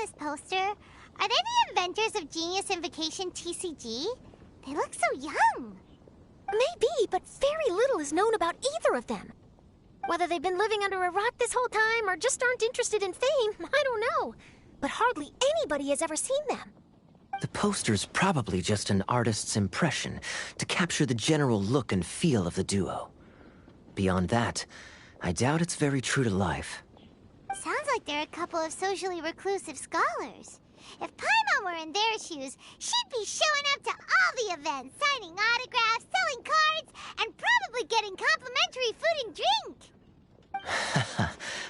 this poster? Are they the inventors of Genius Invocation TCG? They look so young. Maybe, but very little is known about either of them. Whether they've been living under a rock this whole time or just aren't interested in fame, I don't know. But hardly anybody has ever seen them. The poster's probably just an artist's impression to capture the general look and feel of the duo. Beyond that, I doubt it's very true to life. Sounds like they're a couple of socially reclusive scholars. If Paimon were in their shoes, she'd be showing up to all the events, signing autographs, selling cards, and probably getting complimentary food and drink.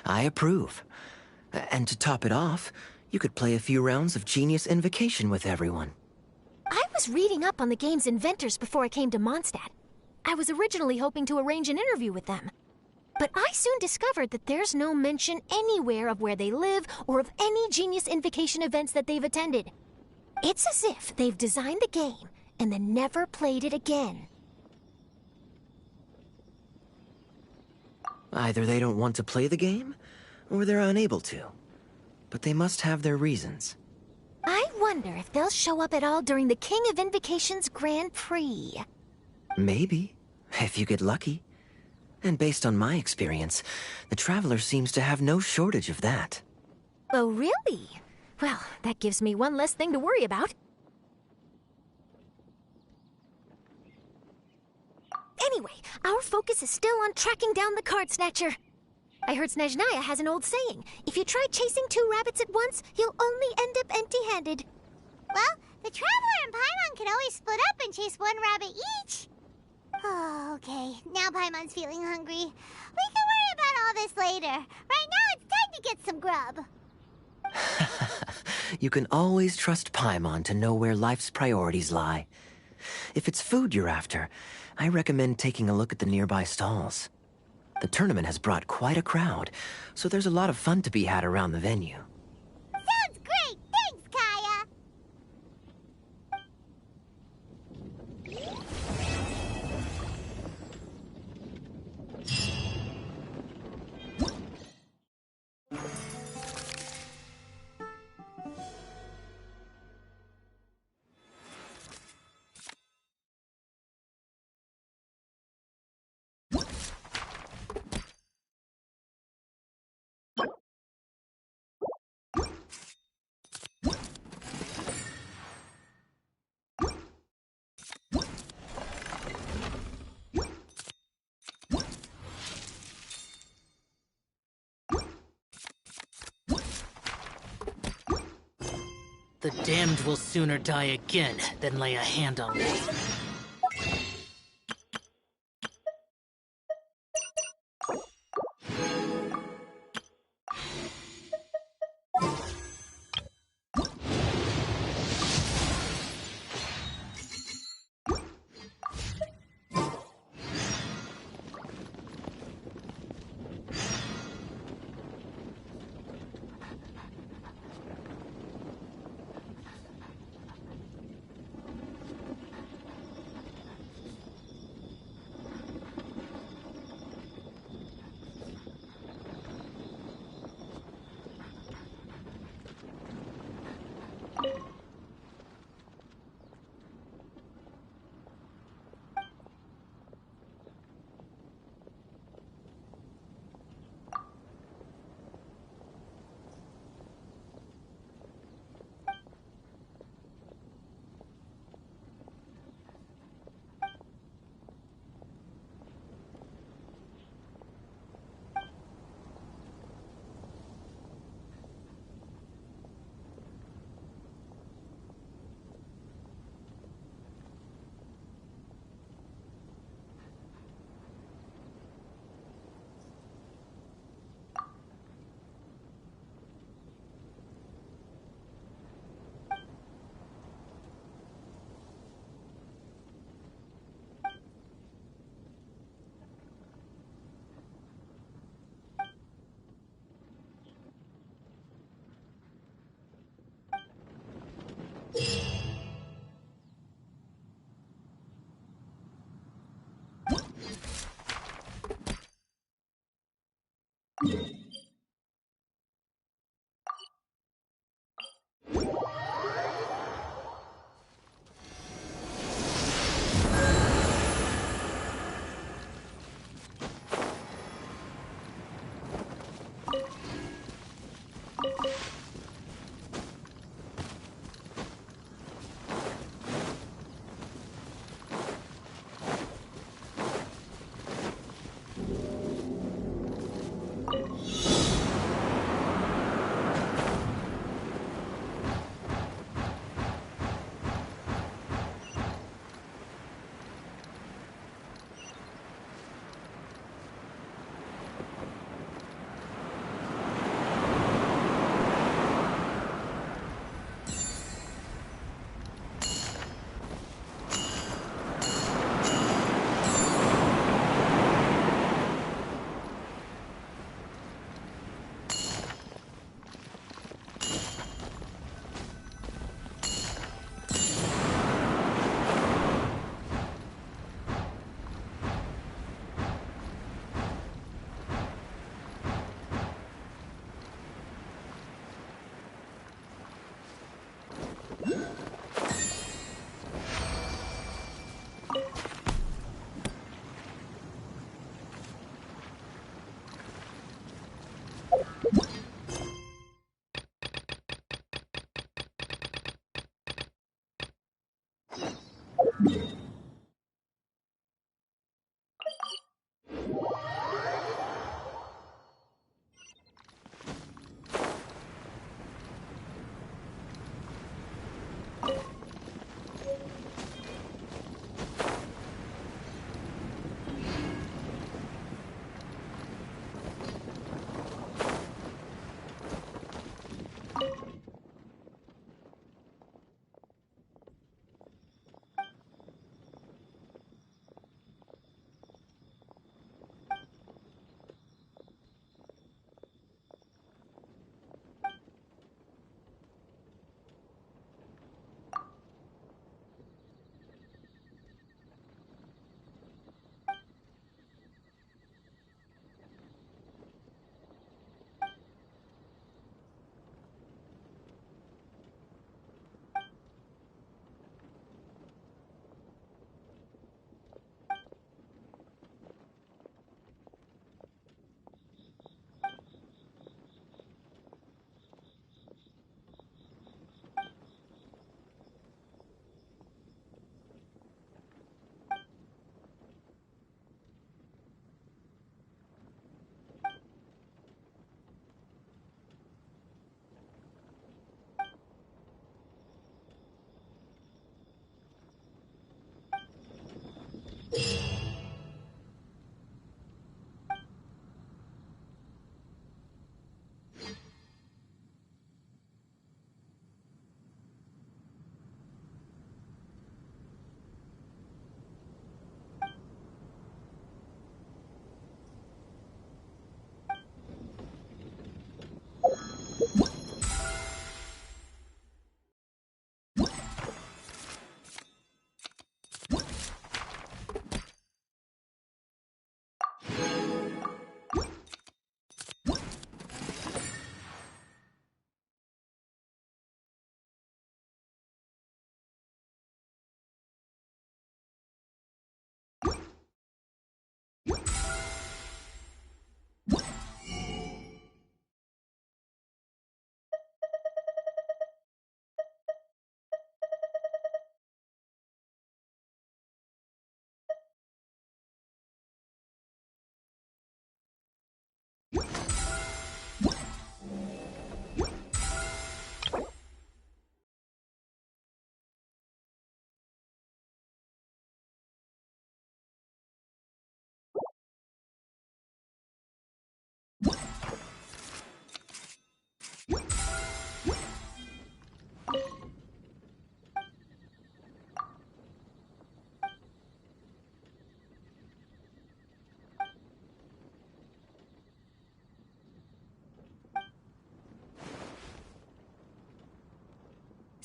I approve. And to top it off, you could play a few rounds of Genius Invocation with everyone. I was reading up on the game's inventors before I came to Mondstadt. I was originally hoping to arrange an interview with them. But I soon discovered that there's no mention anywhere of where they live or of any Genius Invocation events that they've attended. It's as if they've designed the game and then never played it again. Either they don't want to play the game, or they're unable to. But they must have their reasons. I wonder if they'll show up at all during the King of Invocation's Grand Prix. Maybe, if you get lucky. And based on my experience, the Traveler seems to have no shortage of that. Oh, really? Well, that gives me one less thing to worry about. Anyway, our focus is still on tracking down the card snatcher. I heard Snezhnaya has an old saying. If you try chasing 2 rabbits at once, you'll only end up empty-handed. Well, the Traveler and Paimon can always split up and chase 1 rabbit each. Oh, okay. Now Paimon's feeling hungry. We can worry about all this later. Right now, it's time to get some grub. You can always trust Paimon to know where life's priorities lie. If it's food you're after, I recommend taking a look at the nearby stalls. The tournament has brought quite a crowd, so there's a lot of fun to be had around the venue. Sounds great! Thanks, Kaya! The damned will sooner die again than lay a hand on me.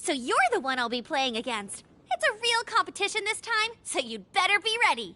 So you're the one I'll be playing against. It's a real competition this time, so you'd better be ready.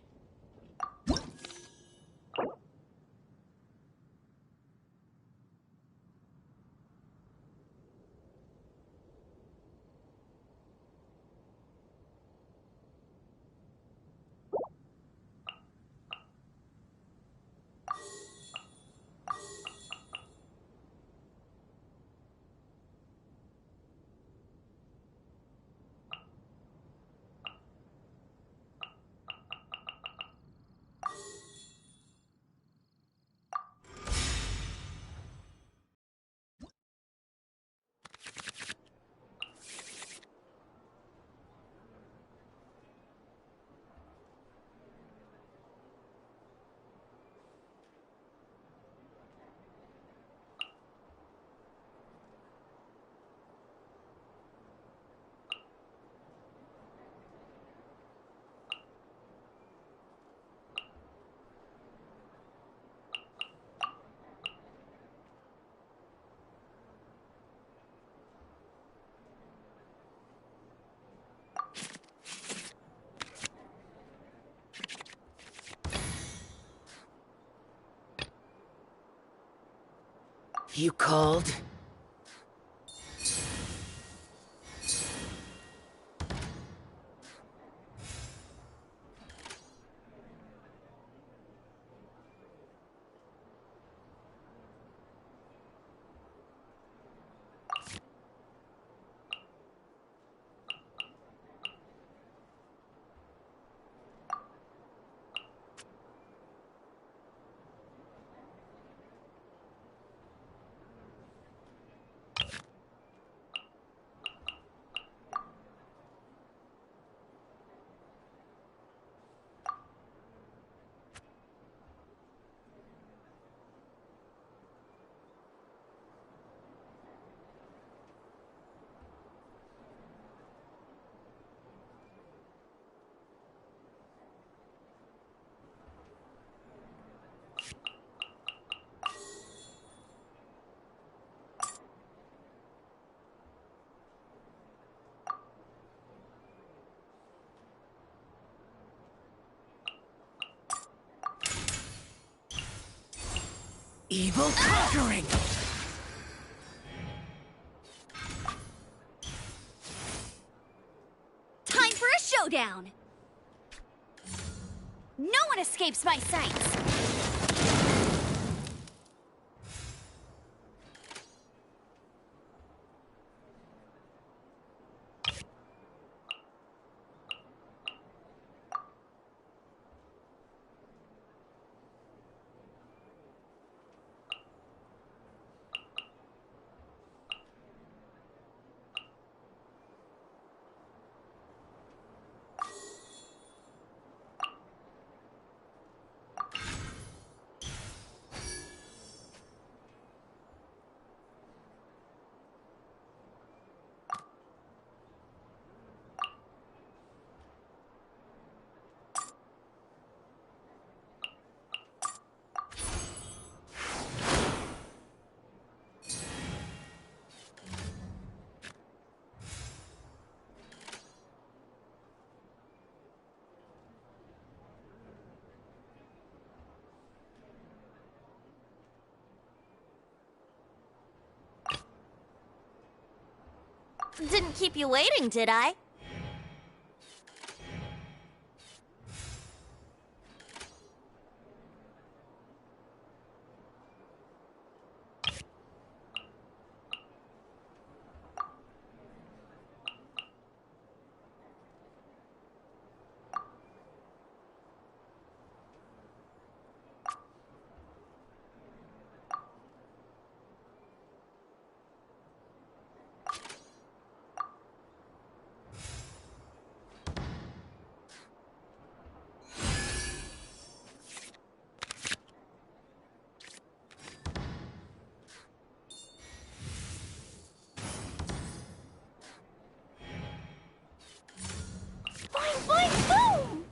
You called? Evil conquering! Time for a showdown! No one escapes my sights! Didn't keep you waiting, did I? Boing, boing, boom!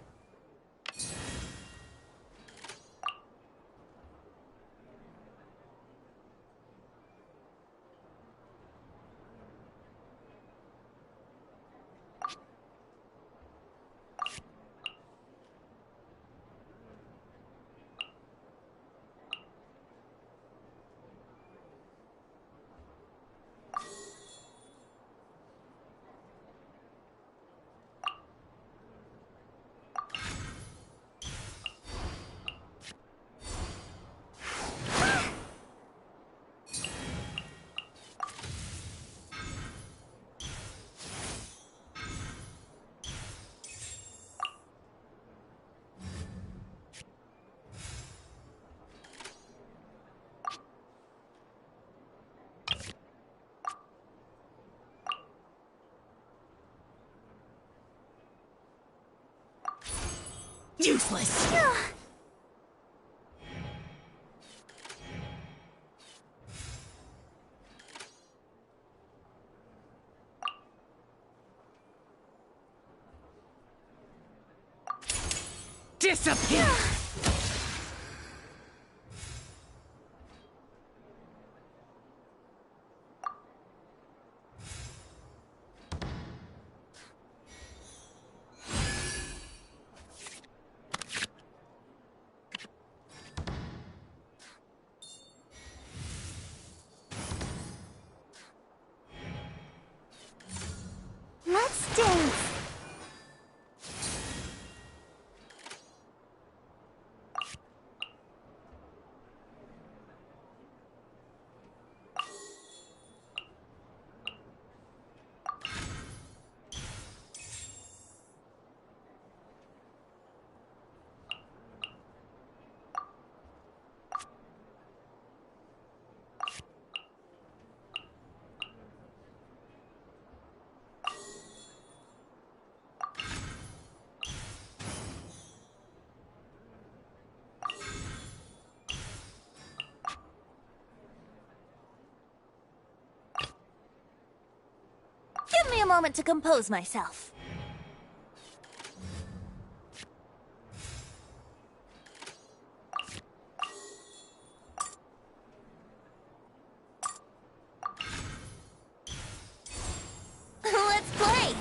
Useless! Disappear! Let's dance. Give me a moment to compose myself. Let's play!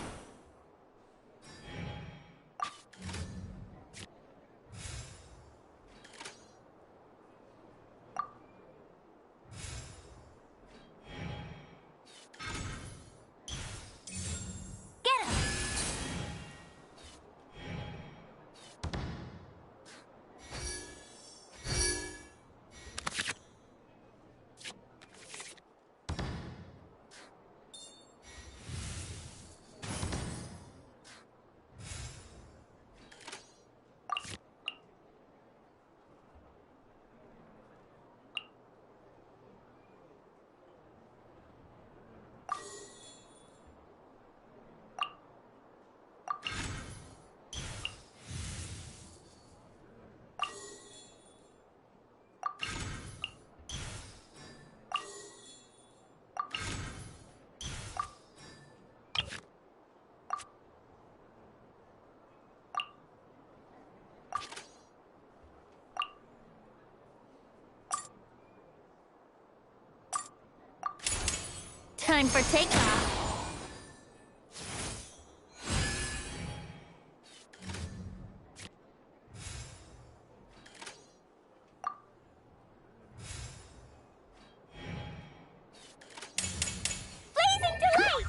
time for takeoff. Blazing delight!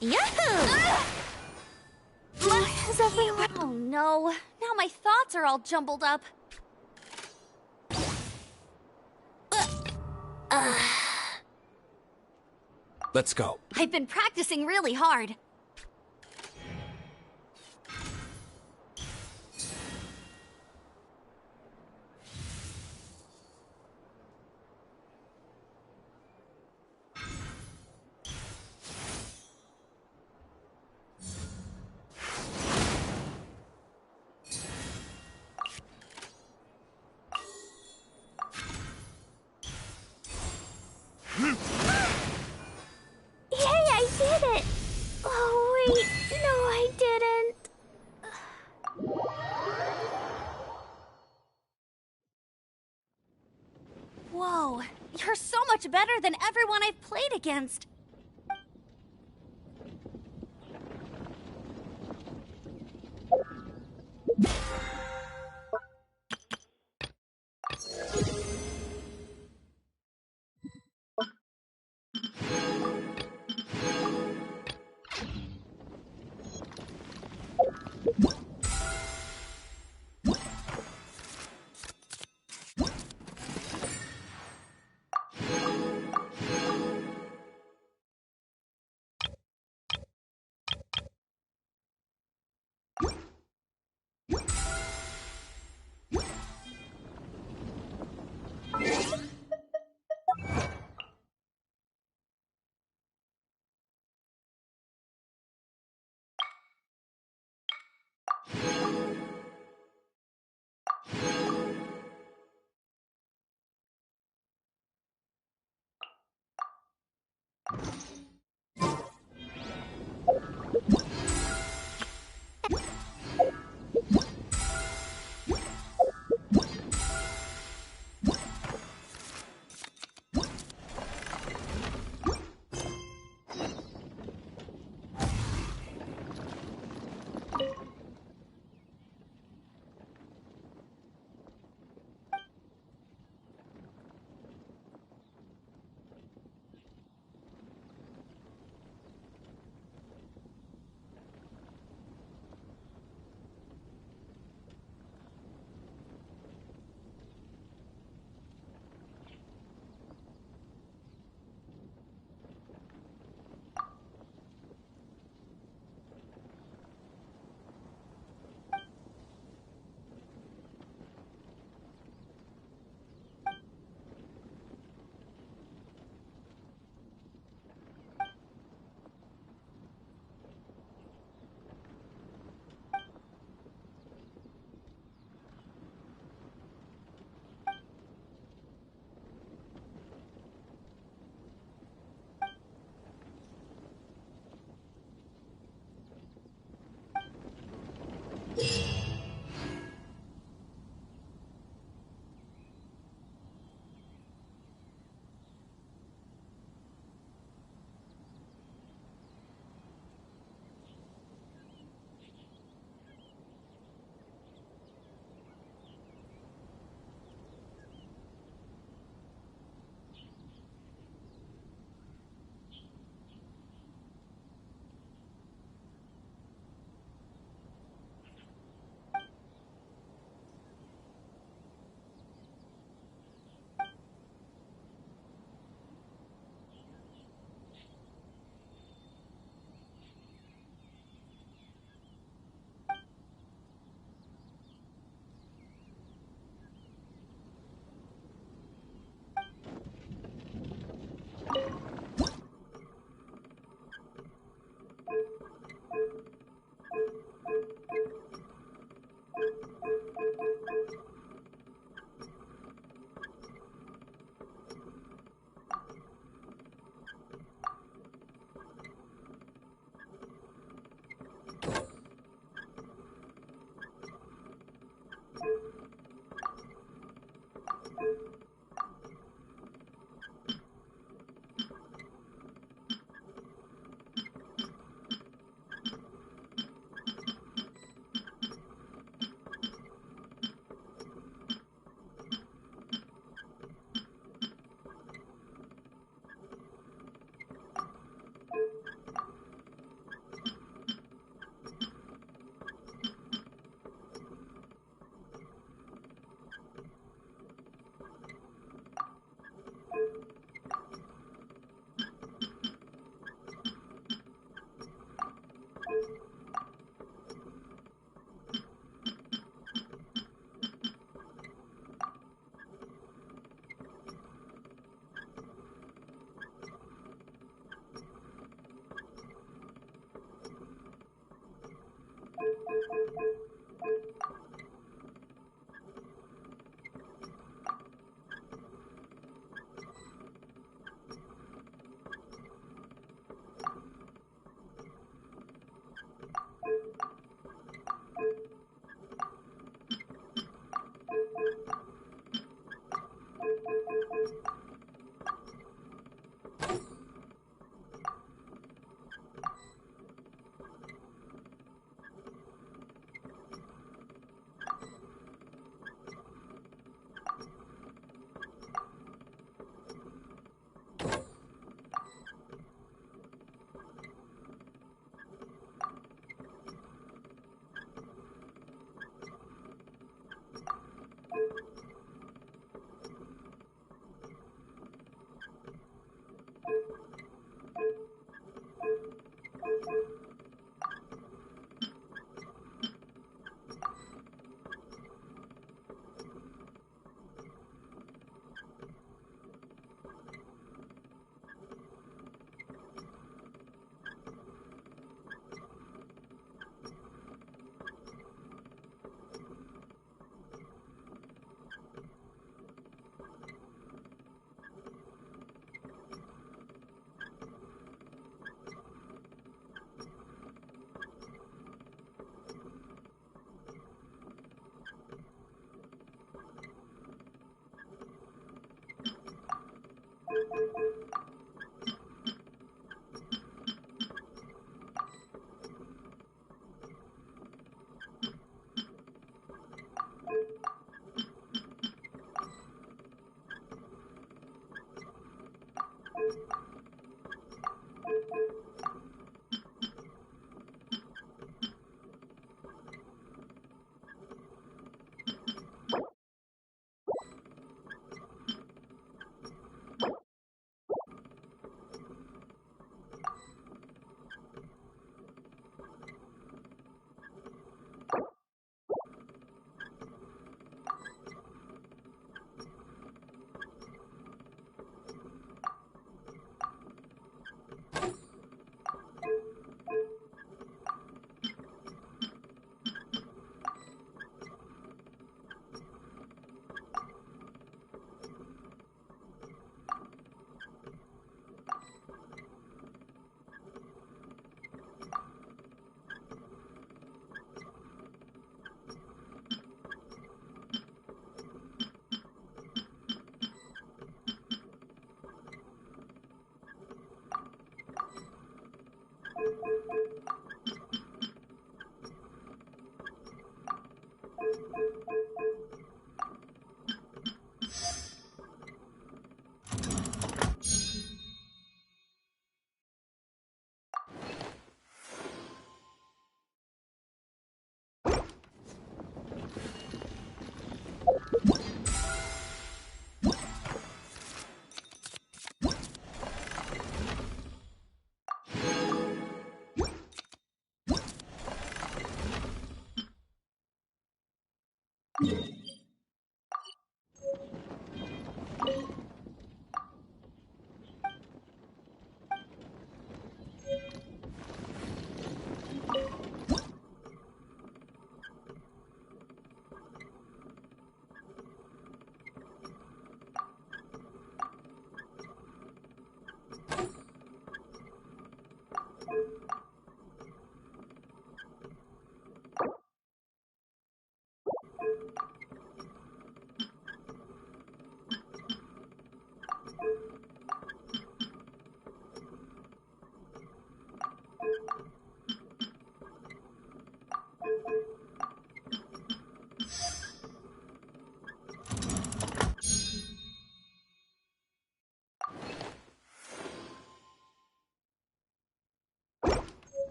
Yahoo! Is everyone... Oh no, now my thoughts are all jumbled up. Let's go. I've been practicing really hard. Yay, I did it! Oh, wait, no, I didn't. Whoa, you're so much better than everyone I've played against.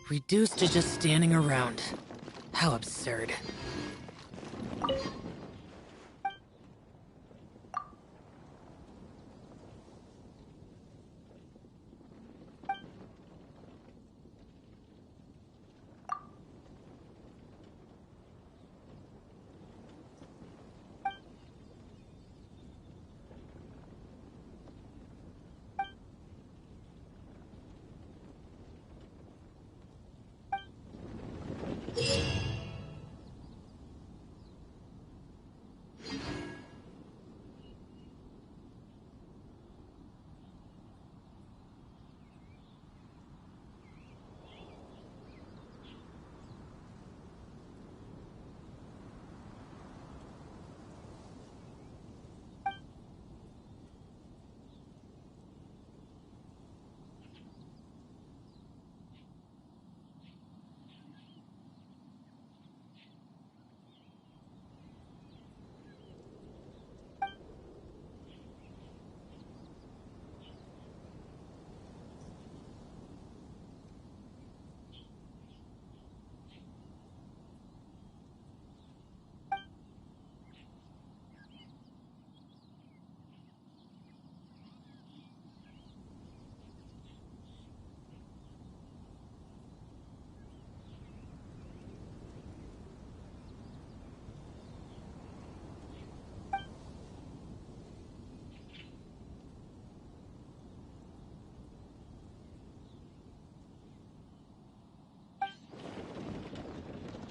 Reduced to just standing around. How absurd.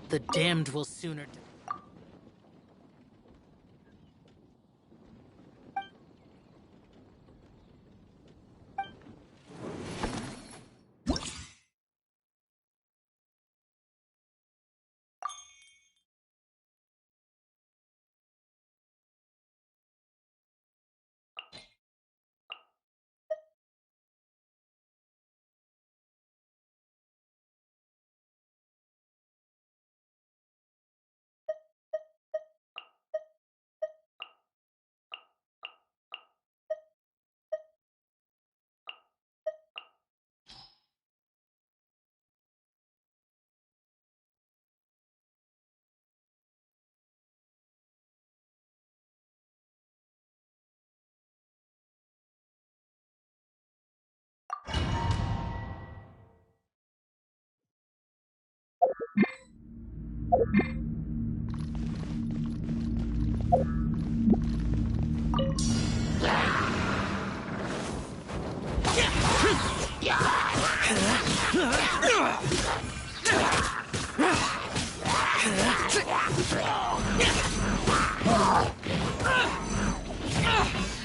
The damned will sooner die.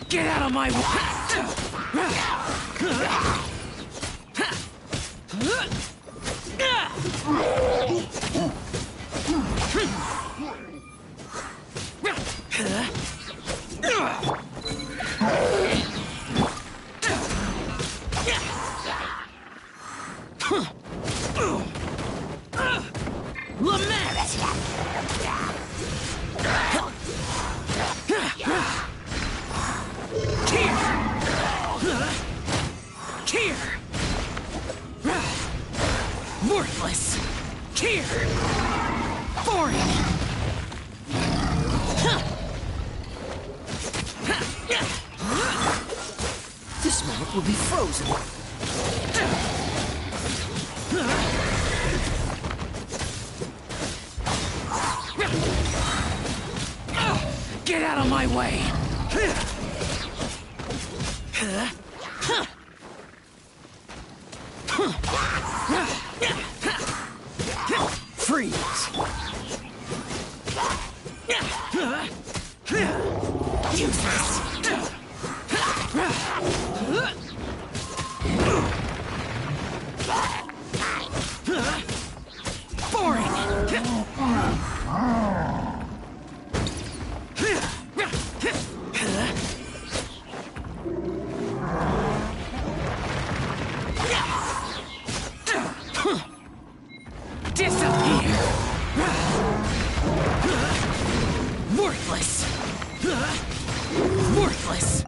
Get out of my Worthless! Here! Boring! This moment will be frozen. Get out of my way! Freeze! Useless! Disappear! Worthless! Worthless!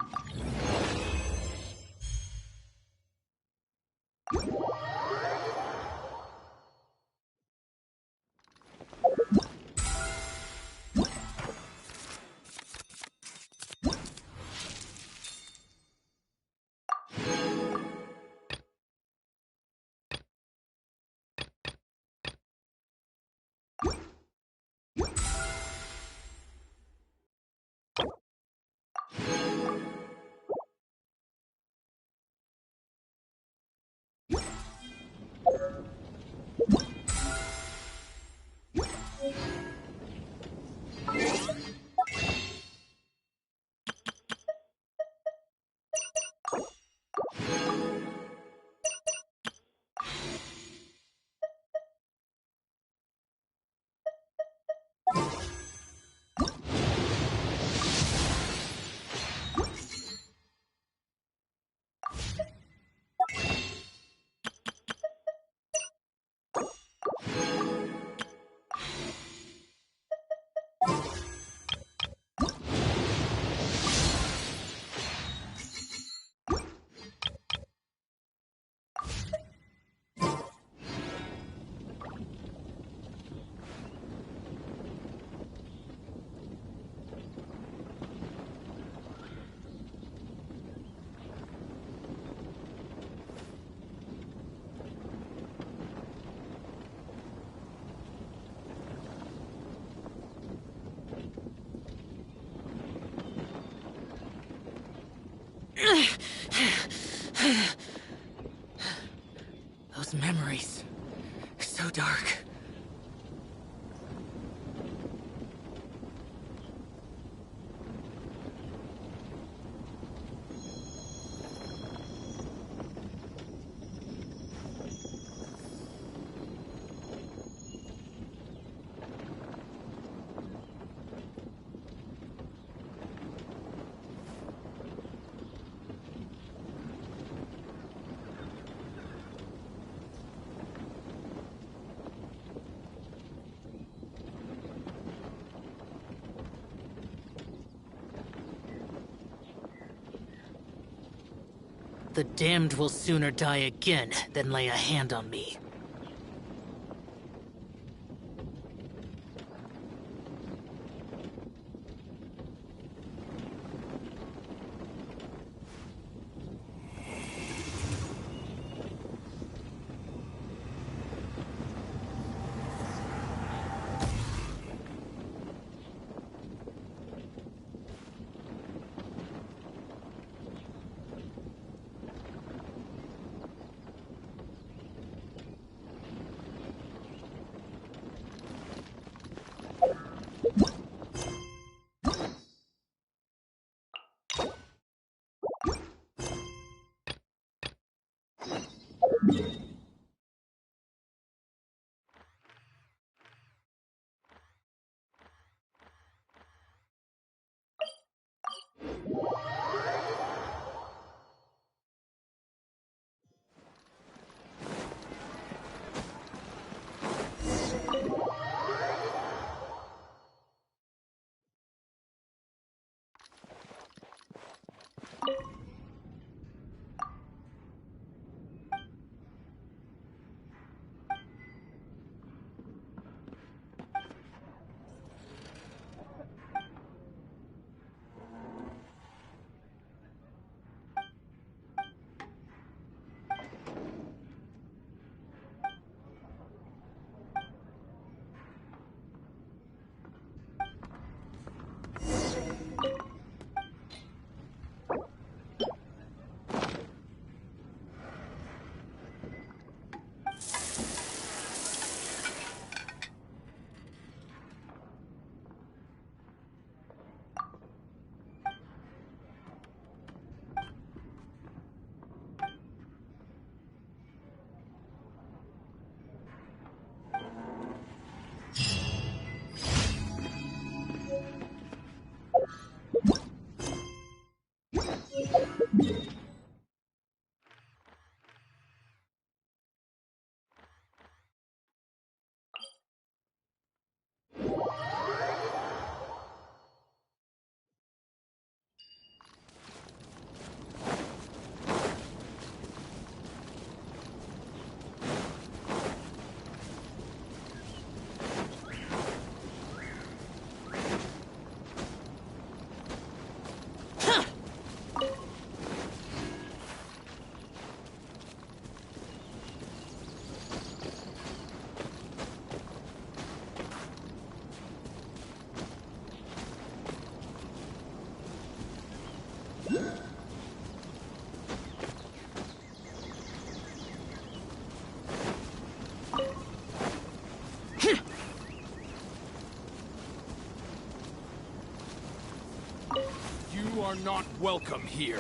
Those memories. So dark. The damned will sooner die again than lay a hand on me. are not welcome here.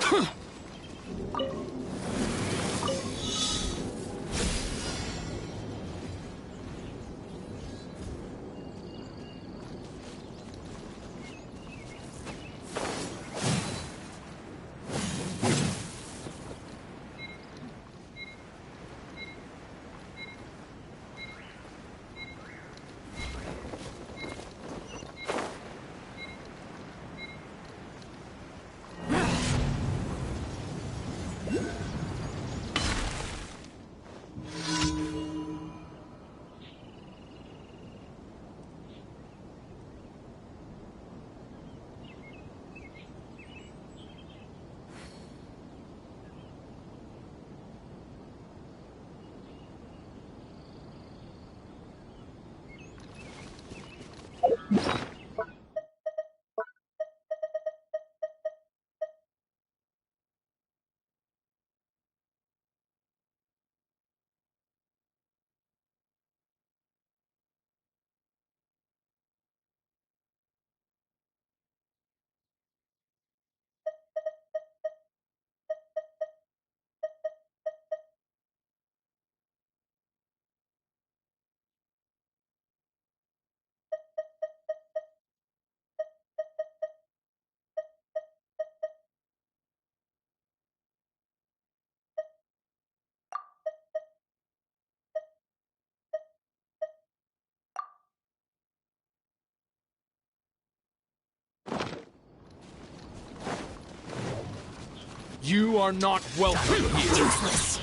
You are not welcome here. Useless.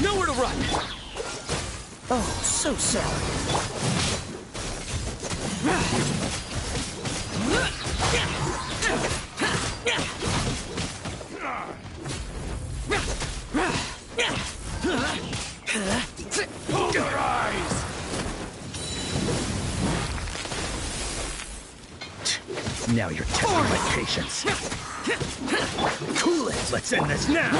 Nowhere to run. Oh, so sorry. Hold your eyes. Now you're testing my patience. Cool it. Let's end this now.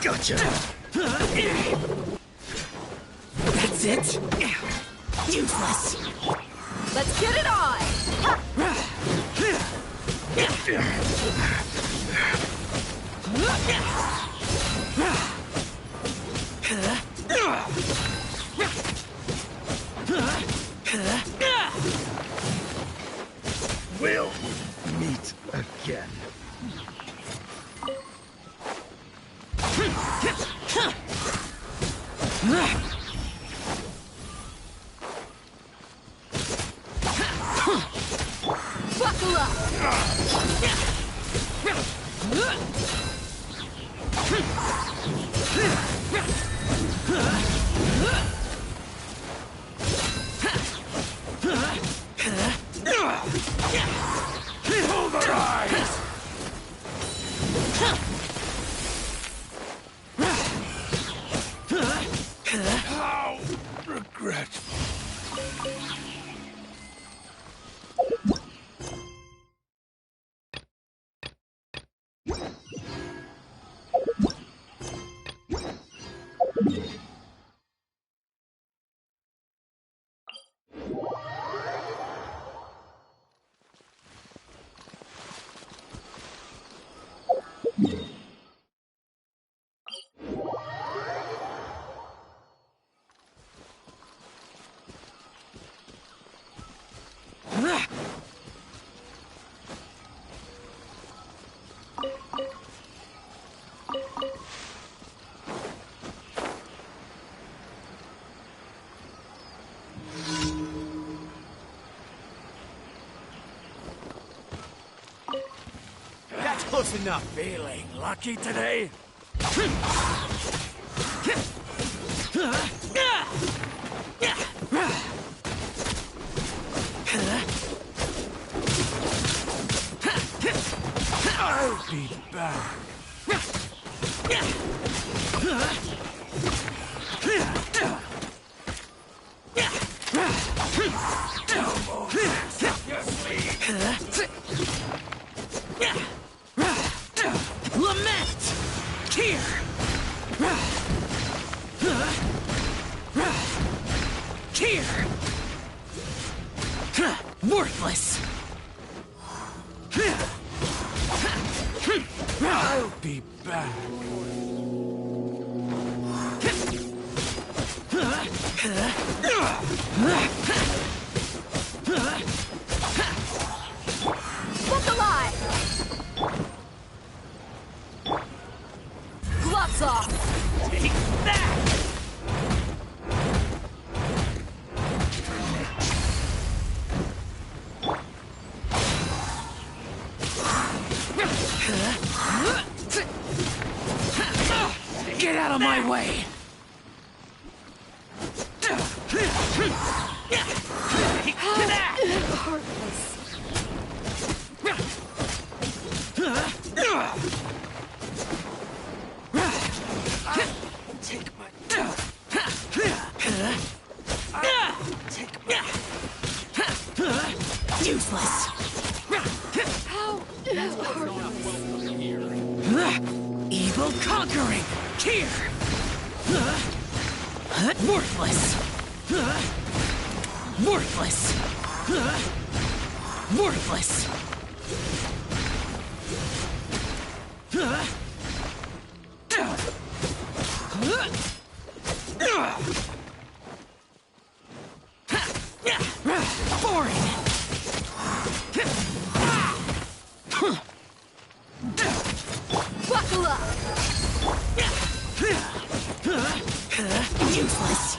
Gotcha. That's it. Useless. Let's get it on! We'll meet again. Buckle up! Hold their eyes. How regretful. That's close enough. Feeling lucky today? I'll be back. Lament! Here! Here! I'll be back. Look alive! Gloves off! Take that! Get out of my way! Useless! Evil conquering! Here! Worthless! Worthless! Worthless! Boring! Buckle up! Useless!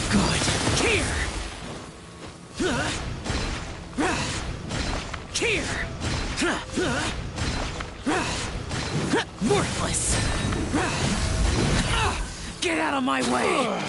Good. Here! Here! Worthless! Get out of my way!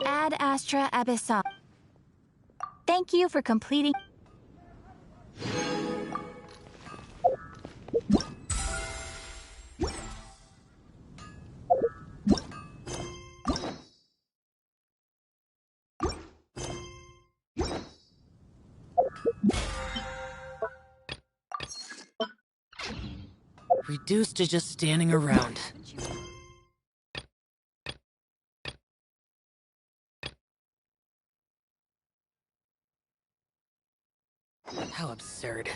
Ad Astra Abyssal. Thank you for completing. Reduced to just standing around. How absurd.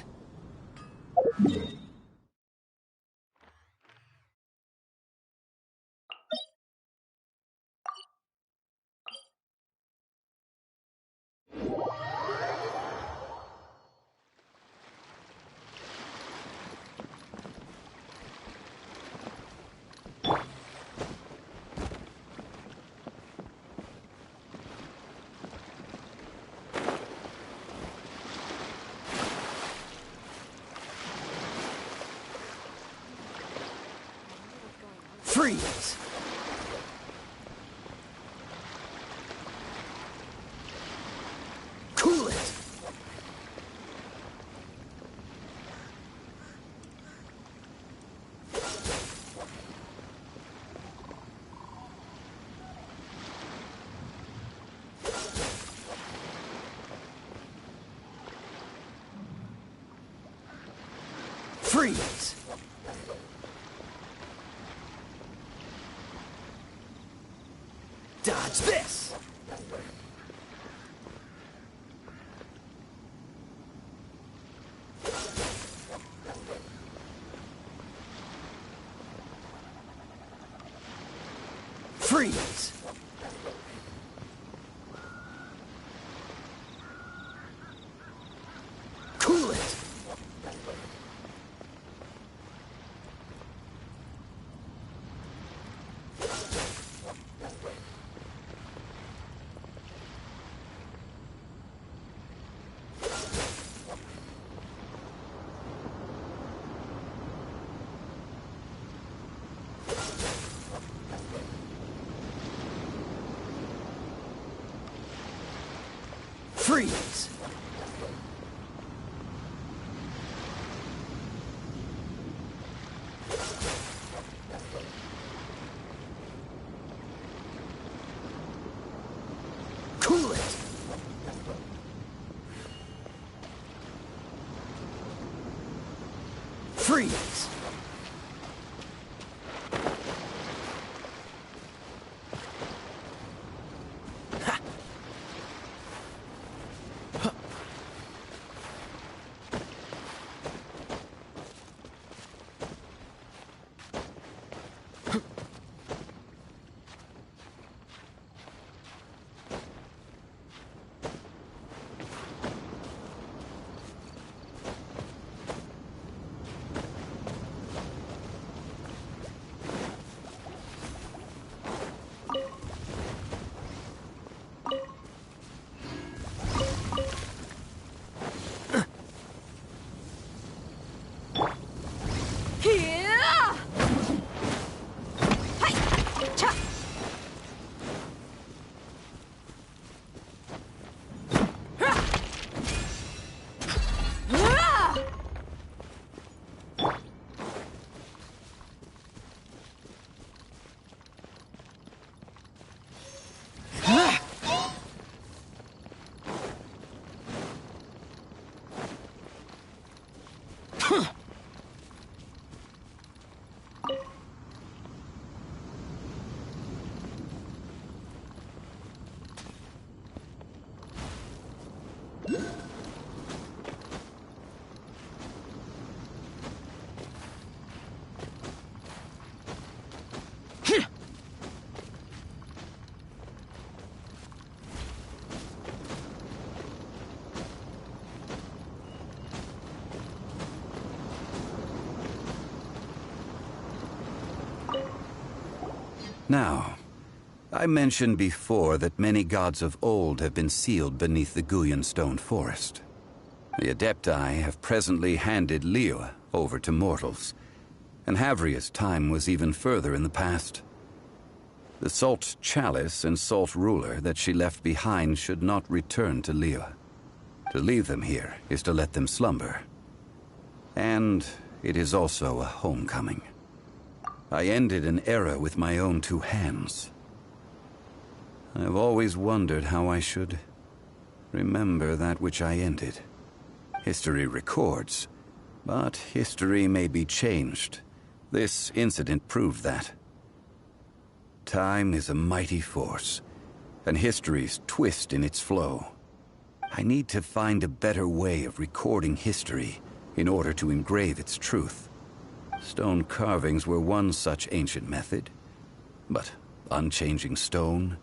Freeze! Cool it! Freeze! Dodge this! Freeze! Cool it! Freeze! Cool it! Freeze! Now, I mentioned before that many gods of old have been sealed beneath the Guyan stone forest. The Adepti have presently handed Liyue over to mortals, and Havria's time was even further in the past. The Salt Chalice and Salt Ruler that she left behind should not return to Liyue. To leave them here is to let them slumber. And it is also a homecoming. I ended an era with my own two hands. I've always wondered how I should remember that which I ended. History records, but history may be changed. This incident proved that. Time is a mighty force, and history's twist in its flow. I need to find a better way of recording history in order to engrave its truth. Stone carvings were one such ancient method, but unchanging stone,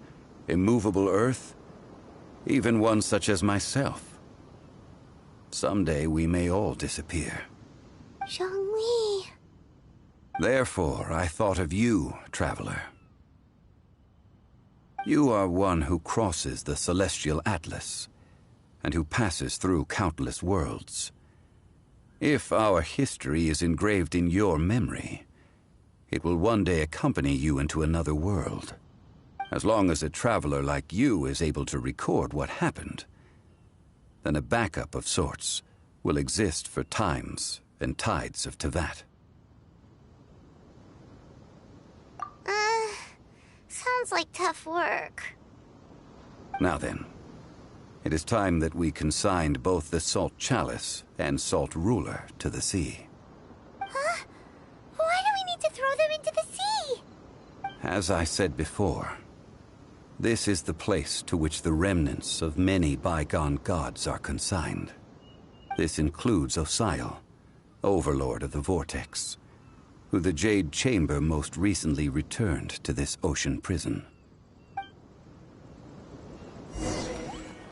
immovable earth, even one such as myself. Someday we may all disappear. Zhongli. Therefore, I thought of you, traveler. You are one who crosses the celestial atlas, and who passes through countless worlds. If our history is engraved in your memory, it will one day accompany you into another world. As long as a traveler like you is able to record what happened, then a backup of sorts will exist for times and tides of Teyvat. Sounds like tough work. Now then, it is time that we consigned both the Salt Chalice and Salt Ruler to the sea. As I said before, this is the place to which the remnants of many bygone gods are consigned. This includes Osial, Overlord of the Vortex, who the Jade Chamber most recently returned to this ocean prison.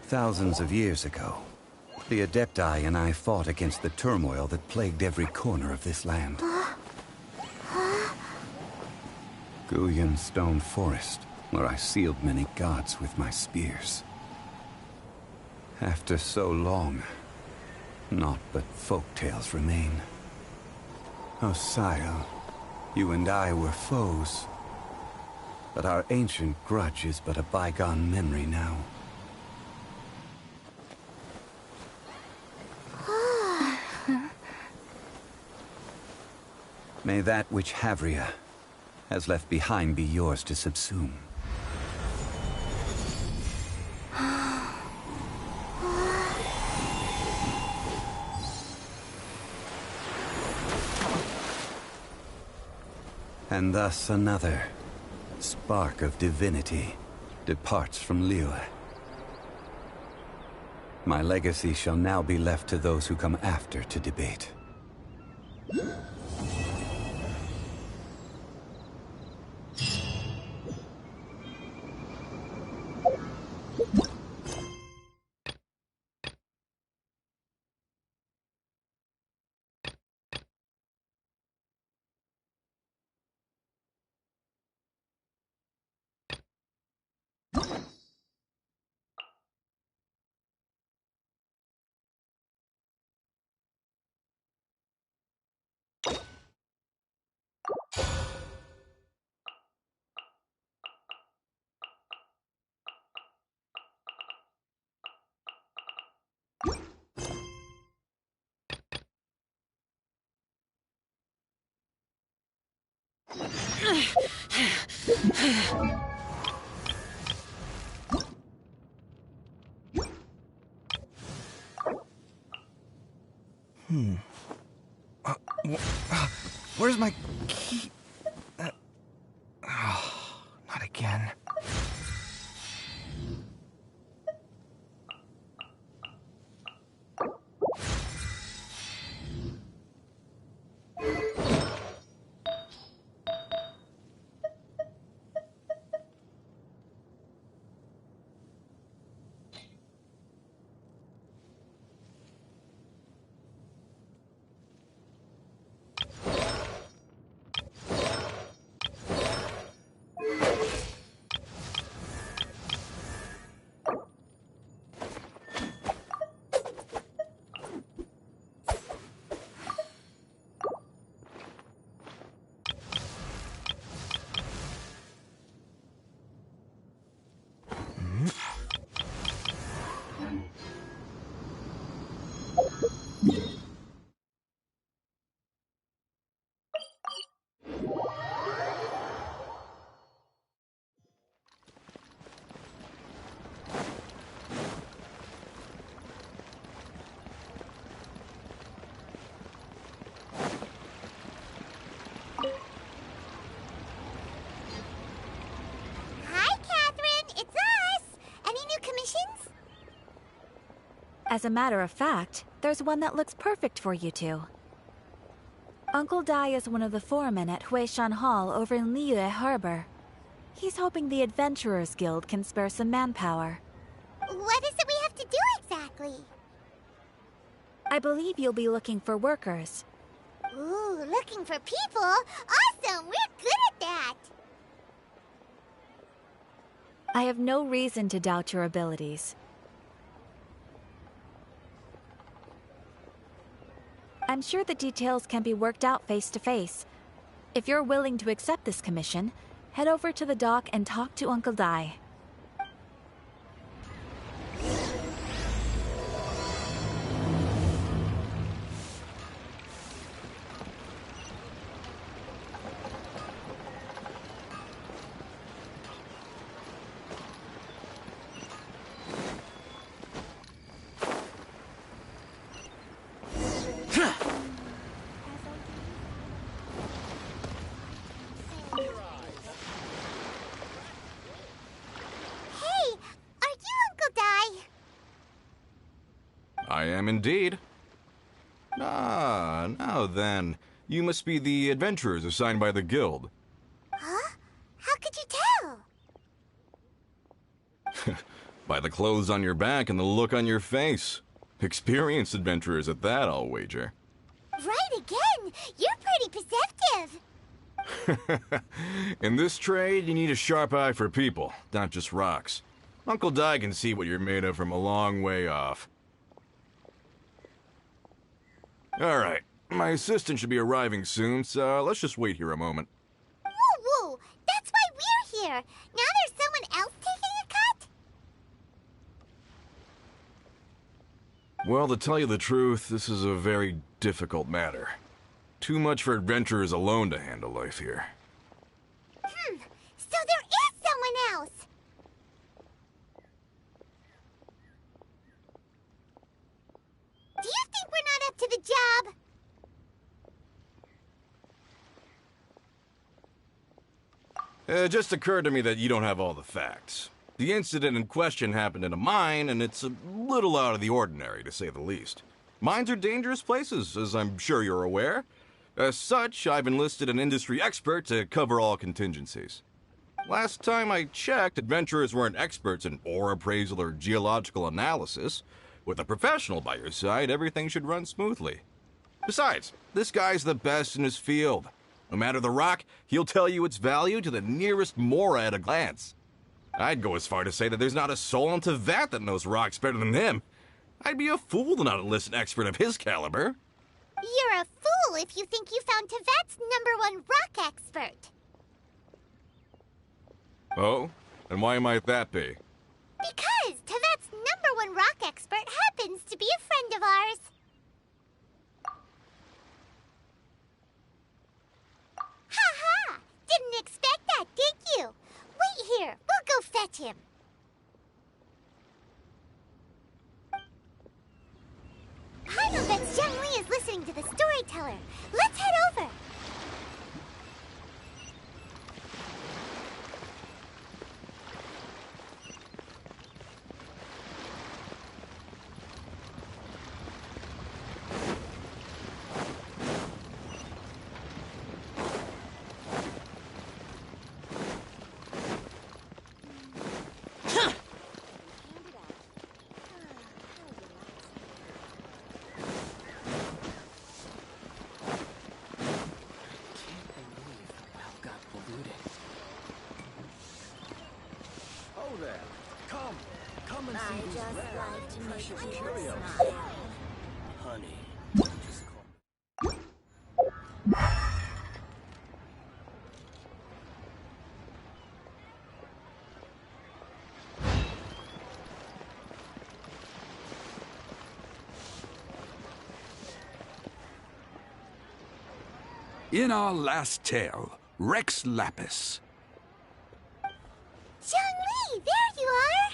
Thousands of years ago, the Adepti and I fought against the turmoil that plagued every corner of this land. Guyan Stone Forest, where I sealed many gods with my spears. After so long, naught but folktales remain. Osial, you and I were foes, but our ancient grudge is but a bygone memory now. May that which Havria has left behind be yours to subsume. And thus another spark of divinity departs from Liyue. My legacy shall now be left to those who come after to debate. Where's my key? Not again. As a matter of fact, there's one that looks perfect for you two. Uncle Dai is one of the foremen at Huishan Hall over in Liyue Harbor. He's hoping the Adventurers Guild can spare some manpower. What is it we have to do exactly? I believe you'll be looking for workers. Ooh, looking for people? Awesome! We're good at that! I have no reason to doubt your abilities. I'm sure the details can be worked out face to face. If you're willing to accept this commission, head over to the dock and talk to Uncle Dai. I am indeed. Ah, now then. You must be the adventurers assigned by the guild. Huh? How could you tell? By the clothes on your back and the look on your face. Experienced adventurers at that, I'll wager. Right again! You're pretty perceptive! In this trade, you need a sharp eye for people, not just rocks. Uncle Di can see what you're made of from a long way off. Alright, my assistant should be arriving soon, so let's just wait here a moment. Woo woo! That's why we're here! Now there's someone else taking a cut? Well, to tell you the truth, this is a very difficult matter. Too much for adventurers alone to handle life here. So there is someone else! Do you think we're not up to the job? It just occurred to me that you don't have all the facts. The incident in question happened in a mine, and it's a little out of the ordinary, to say the least. Mines are dangerous places, as I'm sure you're aware. As such, I've enlisted an industry expert to cover all contingencies. Last time I checked, adventurers weren't experts in ore appraisal or geological analysis. With a professional by your side, everything should run smoothly. Besides, this guy's the best in his field. No matter the rock, he'll tell you its value to the nearest mora at a glance. I'd go as far to say that there's not a soul on Teyvat that knows rocks better than him. I'd be a fool to not enlist an expert of his caliber. You're a fool if you think you found Teyvat's #1 rock expert. Oh? And why might that be? Because Teyvat's #1 rock expert happens to be a friend of ours. Ha-ha! Didn't expect that, did you? Wait here. We'll go fetch him. Paimon bets Young Lee is listening to the storyteller. Let's head over. Come and see these rare, precious curios. Honey, just call. In our last tale, Rex Lapis. Young Lee, there you are!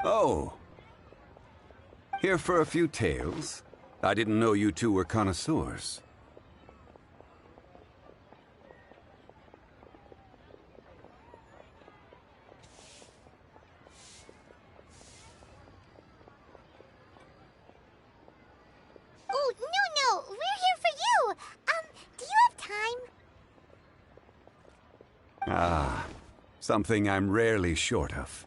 Oh. Here for a few tales? I didn't know you two were connoisseurs. Oh, no, we're here for you! Do you have time? Ah, something I'm rarely short of.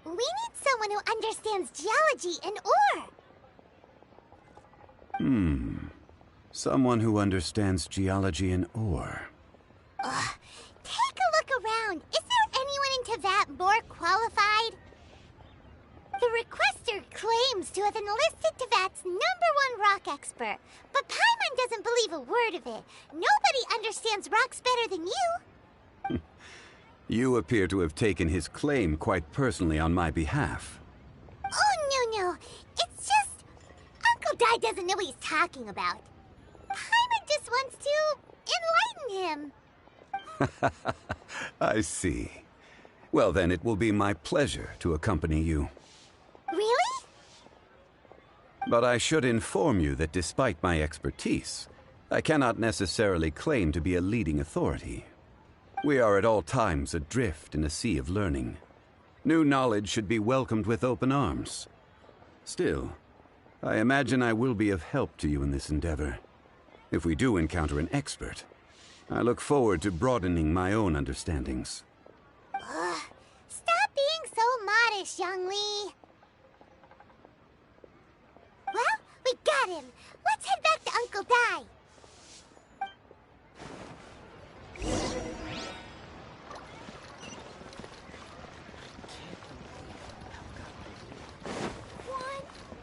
We need someone who understands geology and ore. Someone who understands geology and ore. Take a look around. Is there anyone in Teyvat more qualified? The requester claims to have enlisted Teyvat's #1 rock expert, but Paimon doesn't believe a word of it. Nobody understands rocks better than you. You appear to have taken his claim quite personally on my behalf. Oh, no. It's just... Uncle Di doesn't know what he's talking about. Paimon just wants to enlighten him. I see. Well, then it will be my pleasure to accompany you. Really? But I should inform you that despite my expertise, I cannot necessarily claim to be a leading authority. We are at all times adrift in a sea of learning. New knowledge should be welcomed with open arms. Still, I imagine I will be of help to you in this endeavor. If we do encounter an expert, I look forward to broadening my own understandings. Stop being so modest, young Lee. Well, we got him. Let's head back to Uncle Dai.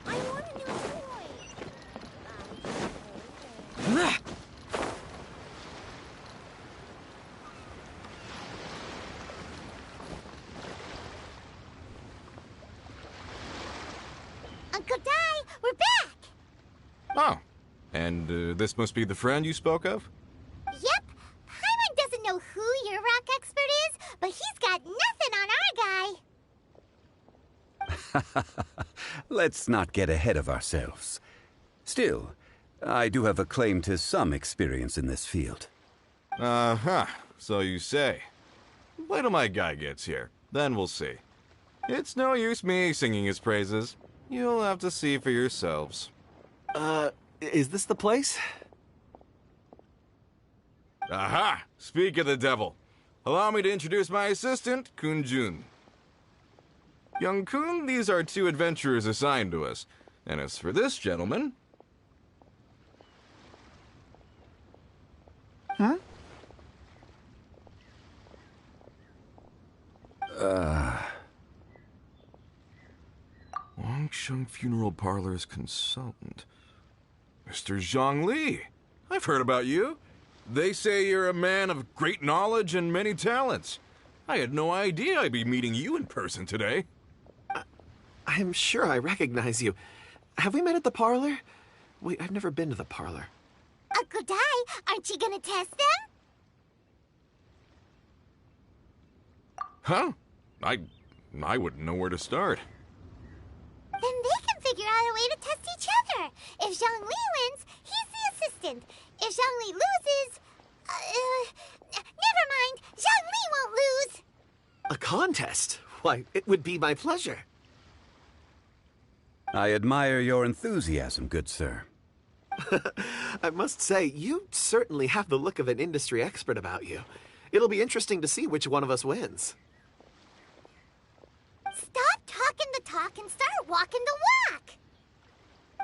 I want a new toy. Uncle Dai, we're back! Oh, and this must be the friend you spoke of? Yep. Paimon doesn't know who your rock expert is, but he's got nothing on our guy. Let's not get ahead of ourselves. Still, I do have a claim to some experience in this field. Uh-huh, so you say. Wait till my guy gets here, then we'll see. It's no use me singing his praises. You'll have to see for yourselves. Is this the place? Aha! Speak of the devil. Allow me to introduce my assistant, Kun Jun. Young Kun, these are 2 adventurers assigned to us. And as for this gentleman... Huh? Wangsheng Funeral Parlor's consultant. Mr. Zhang Li. I've heard about you. They say you're a man of great knowledge and many talents. I had no idea I'd be meeting you in person today. I'm sure I recognize you. Have we met at the parlor? Wait, I've never been to the parlor. Uncle Dai, aren't you gonna test them? Huh? I wouldn't know where to start. Then they can figure out a way to test each other. If Zhang Li wins, he's the assistant. If Zhang Li loses... never mind. Zhang Li won't lose. A contest? Why, it would be my pleasure. I admire your enthusiasm, good sir. I must say, you certainly have the look of an industry expert about you. It'll be interesting to see which one of us wins. Stop talking the talk and start walking the walk.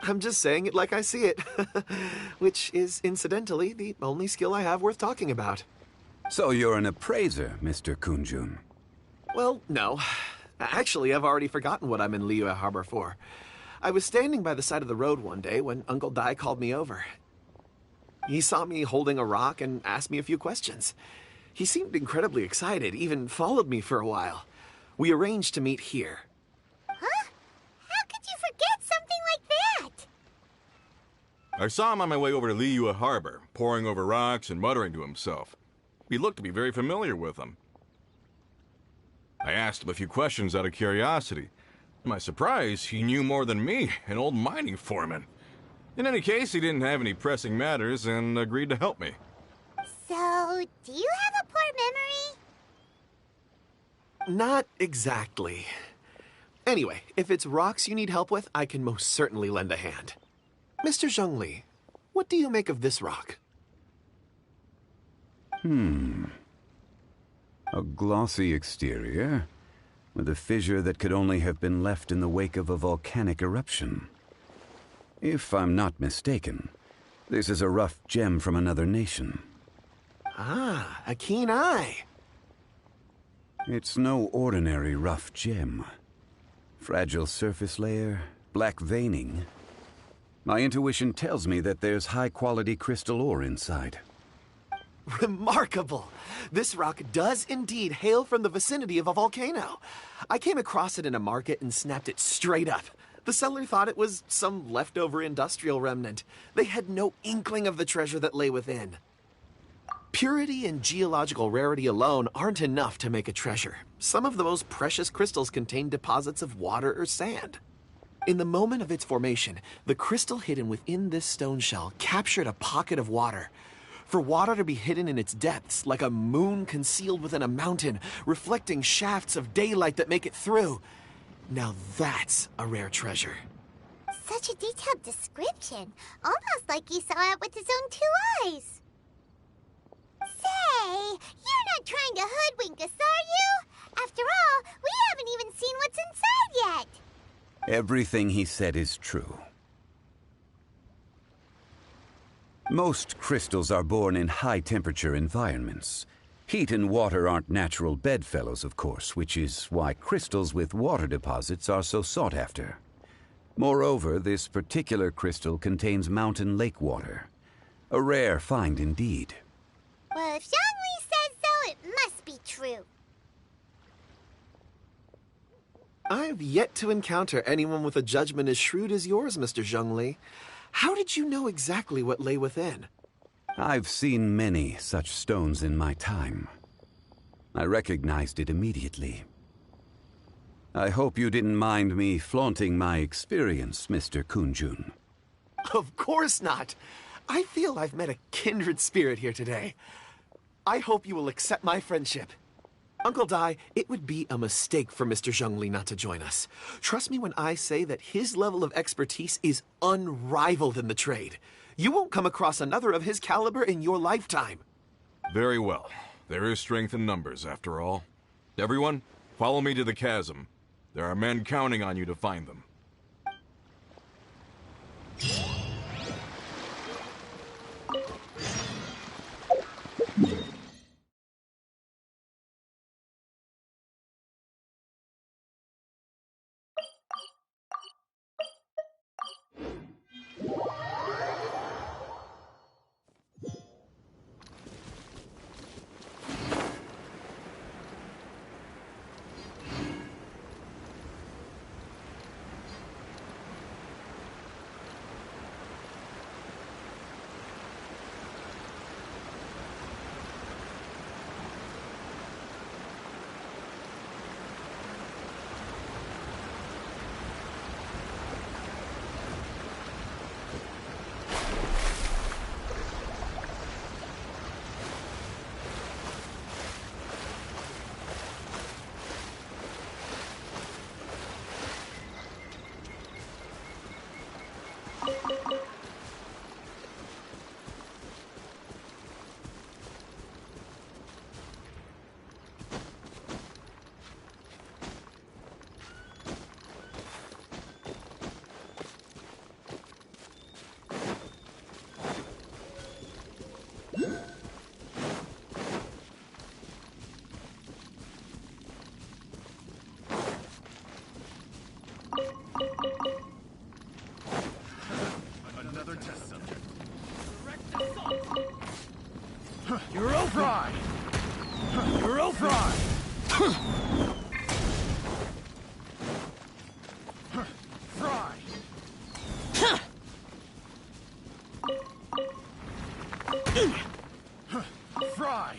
I'm just saying it like I see it. Which is, incidentally, the only skill I have worth talking about. So you're an appraiser, Mr. Kunjun. Well, no. Actually, I've already forgotten what I'm in Liyue Harbor for. I was standing by the side of the road one day when Uncle Dai called me over. He saw me holding a rock and asked me a few questions. He seemed incredibly excited, even followed me for a while. We arranged to meet here. Huh? How could you forget something like that? I saw him on my way over to Liyue Harbor, poring over rocks and muttering to himself. He looked to be very familiar with them. I asked him a few questions out of curiosity. To my surprise, he knew more than me, an old mining foreman. In any case, he didn't have any pressing matters and agreed to help me. So, do you have a poor memory? Not exactly. Anyway, if it's rocks you need help with, I can most certainly lend a hand. Mr. Zhongli, what do you make of this rock? A glossy exterior, with a fissure that could only have been left in the wake of a volcanic eruption. If I'm not mistaken, this is a rough gem from another nation. Ah, a keen eye. It's no ordinary rough gem. Fragile surface layer, black veining. My intuition tells me that there's high-quality crystal ore inside. Remarkable! This rock does indeed hail from the vicinity of a volcano. I came across it in a market and snapped it straight up. The seller thought it was some leftover industrial remnant. They had no inkling of the treasure that lay within. Purity and geological rarity alone aren't enough to make a treasure. Some of the most precious crystals contain deposits of water or sand. In the moment of its formation, the crystal hidden within this stone shell captured a pocket of water. For water to be hidden in its depths, like a moon concealed within a mountain, reflecting shafts of daylight that make it through. Now that's a rare treasure. Such a detailed description. Almost like he saw it with his own 2 eyes. Say, you're not trying to hoodwink us, are you? After all, we haven't even seen what's inside yet. Everything he said is true. Most crystals are born in high-temperature environments. Heat and water aren't natural bedfellows, of course, which is why crystals with water deposits are so sought after. Moreover, this particular crystal contains mountain lake water. A rare find indeed. Well, if Zhongli says so, it must be true. I've yet to encounter anyone with a judgment as shrewd as yours, Mr. Zhongli. How did you know exactly what lay within? I've seen many such stones in my time. I recognized it immediately. I hope you didn't mind me flaunting my experience, Mr. Kunjun. Of course not. I feel I've met a kindred spirit here today. I hope you will accept my friendship. Uncle Dai, it would be a mistake for Mr. Zhongli not to join us. Trust me when I say that his level of expertise is unrivaled in the trade. You won't come across another of his caliber in your lifetime. Very well. There is strength in numbers, after all. Everyone, follow me to the chasm. There are men counting on you to find them. Another test subject. Euro fry! Euro fry! Fry! Fry!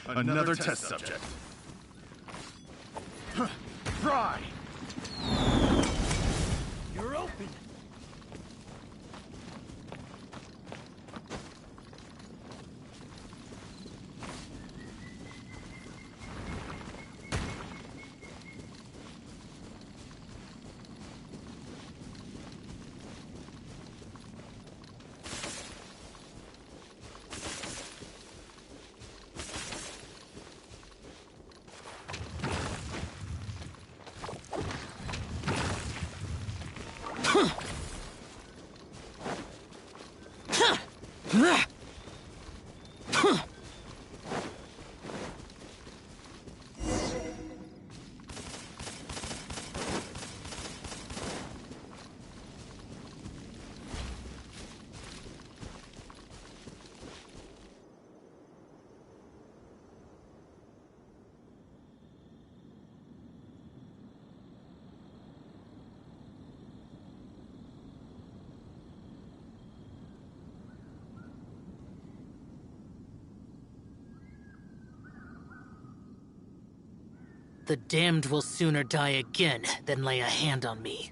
Another test subject. Fry! You're open! The damned will sooner die again than lay a hand on me.